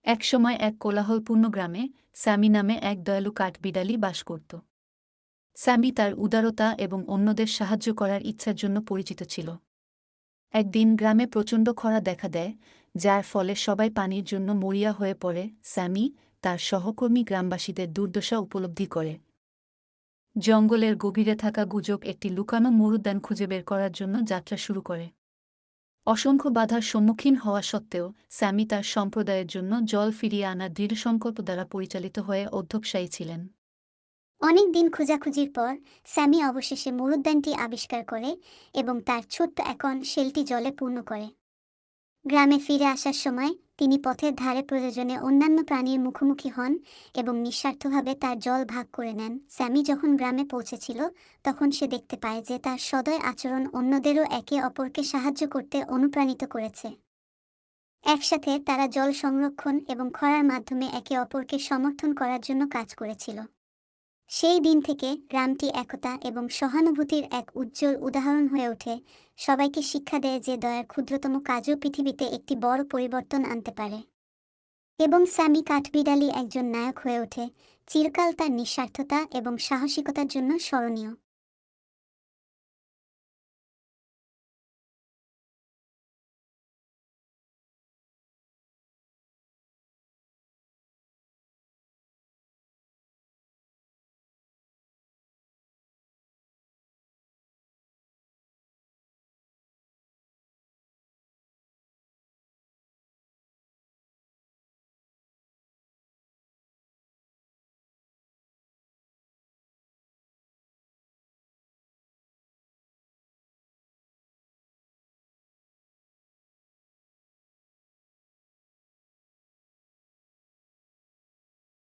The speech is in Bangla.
একসময় এক কোলাহলপূর্ণ গ্রামে স্যামি নামে এক দয়ালু কাঠবিড়ালি বাস করত। স্যামি তার উদারতা এবং অন্যদের সাহায্য করার ইচ্ছার জন্য পরিচিত ছিল। একদিন গ্রামে প্রচণ্ড খরা দেখা দেয়, যার ফলে সবাই পানির জন্য মরিয়া হয়ে পড়ে। স্যামি তার সহকর্মী গ্রামবাসীদের দুর্দশা উপলব্ধি করে জঙ্গলের গভীরে থাকা গুজব একটি লুকানো মরুদ্যান খুঁজে বের করার জন্য যাত্রা শুরু করে। অসংখ্য বাধার সম্মুখীন হওয়া সত্ত্বেও স্যামি তার সম্প্রদায়ের জন্য জল ফিরিয়ে আনার দৃঢ়সংকল্প দ্বারা পরিচালিত হয়ে অধ্যবসায়ী ছিলেন। অনেক দিন খোঁজাখুঁজির পর স্যামি অবশেষে মরুদ্যানটি আবিষ্কার করে এবং তার ছোট্ট অ্যাকন শেলটি জলে পূর্ণ করে। গ্রামে ফিরে আসার সময় তিনি পথের ধারে প্রয়োজনে অন্যান্য প্রাণীর মুখোমুখি হন এবং নিঃস্বার্থভাবে তার জল ভাগ করে নেন। স্যামি যখন গ্রামে পৌঁছেছিল তখন সে দেখতে পায় যে তার সদয় আচরণ অন্যদেরও একে অপরকে সাহায্য করতে অনুপ্রাণিত করেছে। একসাথে তারা জল সংরক্ষণ এবং খরার মাধ্যমে একে অপরকে সমর্থন করার জন্য কাজ করেছিল। সেই দিন থেকে গ্রামটি একতা এবং সহানুভূতির এক উজ্জ্বল উদাহরণ হয়ে ওঠে, সবাইকে শিক্ষা দেয় যে দয়ার ক্ষুদ্রতম কাজও পৃথিবীতে একটি বড় পরিবর্তন আনতে পারে। এবং স্যামি কাঠবিড়ালি একজন নায়ক হয়ে ওঠে, চিরকাল তার নিঃস্বার্থতা এবং সাহসিকতার জন্য স্মরণীয়।